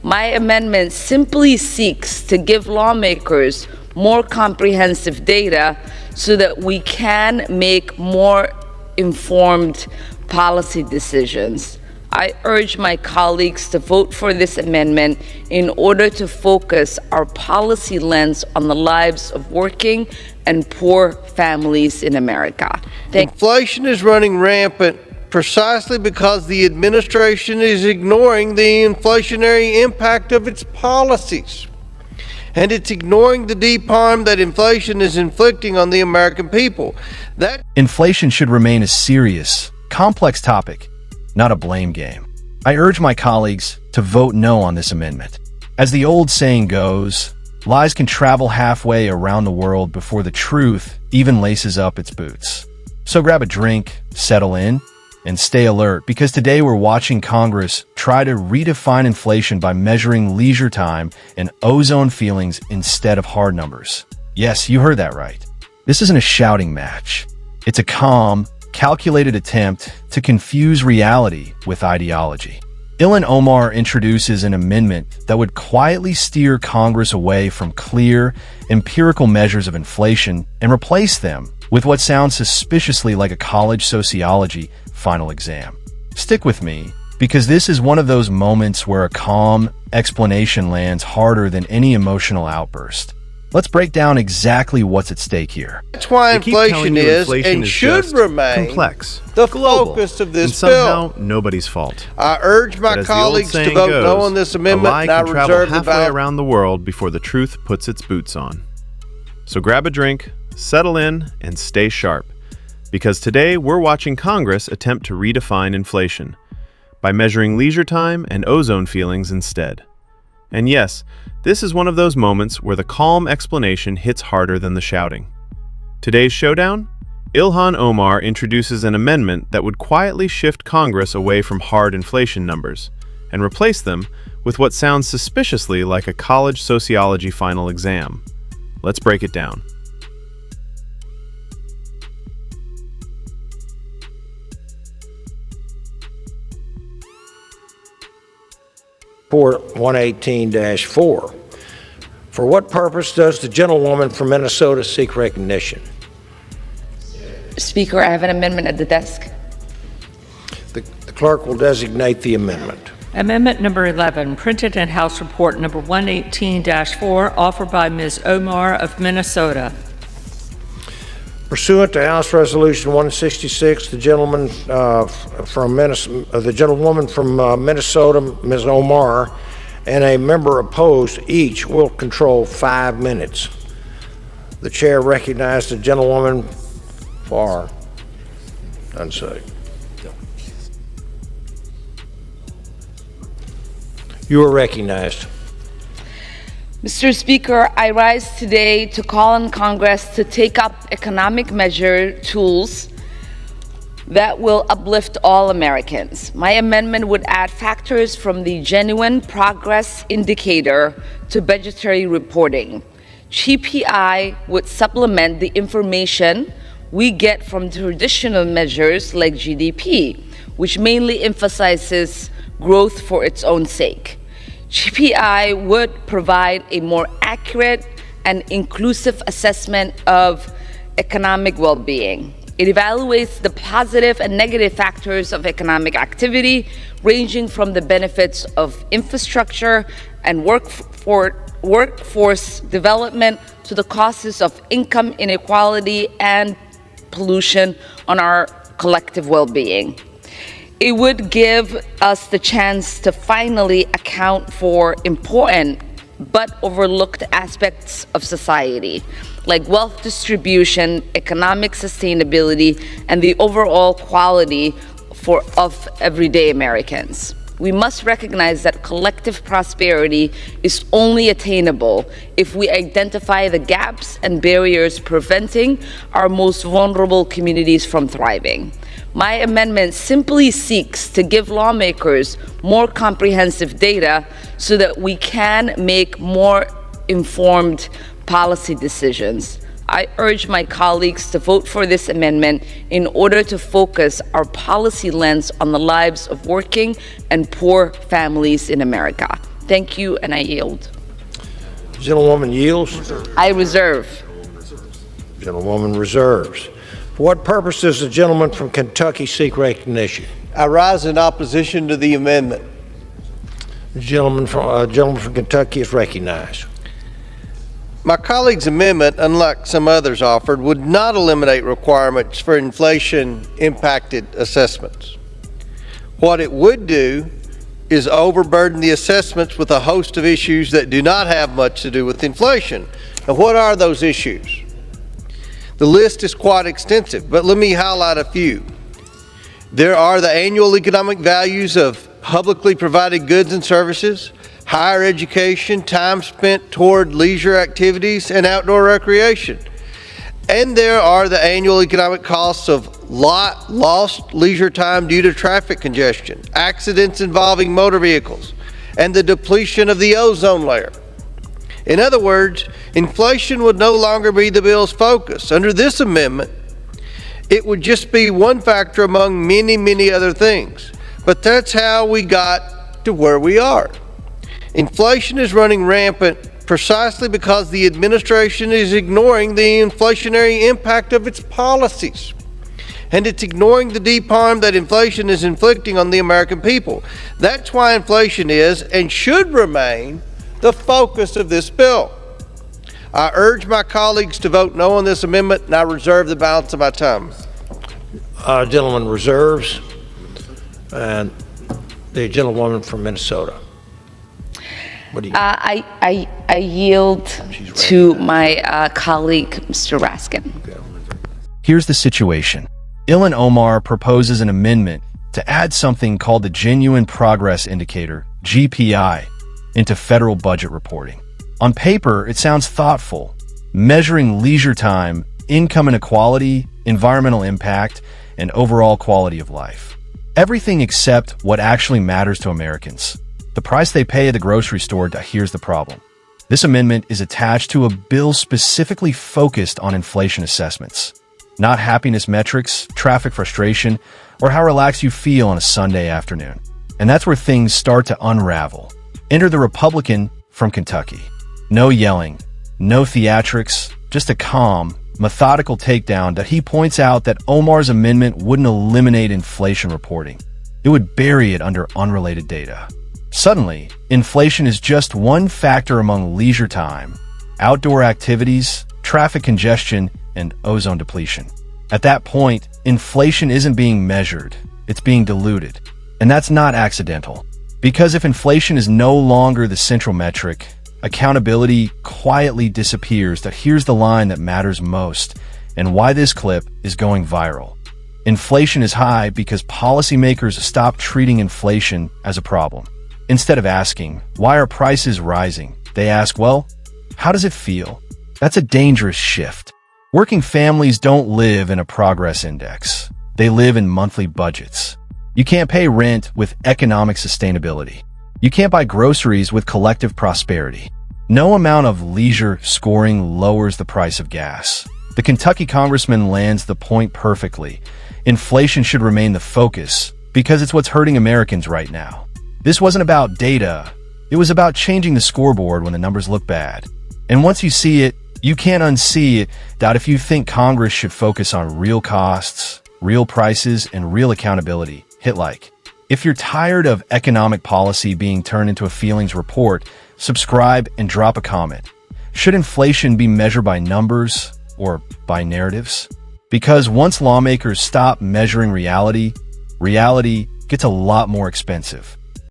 My amendment simply seeks to give lawmakers more comprehensive data so that we can make more informed policy decisions. I urge my colleagues to vote for this amendment in order to focus our policy lens on the lives of working and poor families in America. Inflation is running rampant precisely because the administration is ignoring the inflationary impact of its policies. And it's ignoring the deep harm that inflation is inflicting on the American people. Inflation should remain a serious, complex topic, not a blame game. I urge my colleagues to vote no on this amendment. As the old saying goes, lies can travel halfway around the world before the truth even laces up its boots. So grab a drink, settle in, and stay alert, because today we're watching Congress try to redefine inflation by measuring leisure time and ozone feelings instead of hard numbers. Yes, you heard that right. This isn't a shouting match. It's a calm, calculated attempt to confuse reality with ideology. Ilhan Omar introduces an amendment that would quietly steer Congress away from clear, empirical measures of inflation and replace them with what sounds suspiciously like a college sociology final exam. Stick with me, because this is one of those moments where a calm explanation lands harder than any emotional outburst. Let's break down exactly what's at stake here. That's why inflation is and should remain complex, the global, focus of this and somehow bill. nobody's fault. I urge my colleagues to vote no on this amendment. A lie can travel halfway about around the world before the truth puts its boots on. So grab a drink, settle in, and stay sharp. Because today we're watching Congress attempt to redefine inflation by measuring leisure time and ozone feelings instead. And yes, this is one of those moments where the calm explanation hits harder than the shouting. Today's showdown? Ilhan Omar introduces an amendment that would quietly shift Congress away from hard inflation numbers and replace them with what sounds suspiciously like a college sociology final exam. Let's break it down. Report 118-4. For what purpose does the gentlewoman from Minnesota seek recognition? Speaker, I have an amendment at the desk. The clerk will designate the amendment. Amendment number 11, printed in House Report number 118-4, offered by Ms. Omar of Minnesota. Pursuant to House Resolution 166, the gentlewoman from Minnesota, Ms. Omar, and a member opposed, each will control 5 minutes. The chair recognizes the gentlewoman for unsafe. You are recognized. Mr. Speaker, I rise today to call on Congress to take up economic measure tools that will uplift all Americans. My amendment would add factors from the Genuine Progress Indicator to budgetary reporting. GPI would supplement the information we get from traditional measures like GDP, which mainly emphasizes growth for its own sake. GPI would provide a more accurate and inclusive assessment of economic well-being. It evaluates the positive and negative factors of economic activity, ranging from the benefits of infrastructure and workforce development to the causes of income inequality and pollution on our collective well-being. It would give us the chance to finally account for important but overlooked aspects of society, like wealth distribution, economic sustainability, and the overall quality of everyday Americans. We must recognize that collective prosperity is only attainable if we identify the gaps and barriers preventing our most vulnerable communities from thriving. My amendment simply seeks to give lawmakers more comprehensive data so that we can make more informed policy decisions. I urge my colleagues to vote for this amendment in order to focus our policy lens on the lives of working and poor families in America. Thank you, and I yield. Gentlewoman yields. I reserve. Gentlewoman reserves. For what purpose does the gentleman from Kentucky seek recognition? I rise in opposition to the amendment. The gentleman from Kentucky is recognized. My colleague's amendment, unlike some others offered, would not eliminate requirements for inflation-impacted assessments. What it would do is overburden the assessments with a host of issues that do not have much to do with inflation. Now, what are those issues? The list is quite extensive, but let me highlight a few. There are the annual economic values of publicly provided goods and services, higher education, time spent toward leisure activities, and outdoor recreation. And there are the annual economic costs of lost leisure time due to traffic congestion, accidents involving motor vehicles, and the depletion of the ozone layer. In other words, inflation would no longer be the bill's focus. Under this amendment, it would just be one factor among many, many other things. But that's how we got to where we are. Inflation is running rampant precisely because the administration is ignoring the inflationary impact of its policies. And it's ignoring the deep harm that inflation is inflicting on the American people. That's why inflation is and should remain the focus of this bill. I urge my colleagues to vote no on this amendment, and I reserve the balance of my time. Gentleman reserves. And the gentlewoman from Minnesota. What do you? I yield to my colleague, Mr. Raskin. Here's the situation. Ilhan Omar proposes an amendment to add something called the Genuine Progress Indicator, GPI, into federal budget reporting. On paper, it sounds thoughtful, measuring leisure time, income inequality, environmental impact, and overall quality of life. Everything except what actually matters to Americans. The price they pay at the grocery store. Here's the problem. This amendment is attached to a bill specifically focused on inflation assessments, not happiness metrics, traffic frustration, or how relaxed you feel on a Sunday afternoon. And that's where things start to unravel. Enter the Republican from Kentucky. No yelling, no theatrics, just a calm, methodical takedown that he points out that Omar's amendment wouldn't eliminate inflation reporting. It would bury it under unrelated data. Suddenly, inflation is just one factor among leisure time, outdoor activities, traffic congestion, and ozone depletion. At that point, inflation isn't being measured, it's being diluted. And that's not accidental. Because if inflation is no longer the central metric, accountability quietly disappears. Here's the line that matters most, and why this clip is going viral. Inflation is high because policymakers stop treating inflation as a problem. Instead of asking, why are prices rising? They ask, well, how does it feel? That's a dangerous shift. Working families don't live in a progress index. They live in monthly budgets. You can't pay rent with economic sustainability. You can't buy groceries with collective prosperity. No amount of leisure scoring lowers the price of gas. The Kentucky Congressman lands the point perfectly. Inflation should remain the focus because it's what's hurting Americans right now. This wasn't about data. It was about changing the scoreboard when the numbers look bad. And once you see it, you can't unsee it. If you think Congress should focus on real costs, real prices, and real accountability, hit like. If you're tired of economic policy being turned into a feelings report, subscribe and drop a comment. Should inflation be measured by numbers or by narratives? Because once lawmakers stop measuring reality, reality gets a lot more expensive.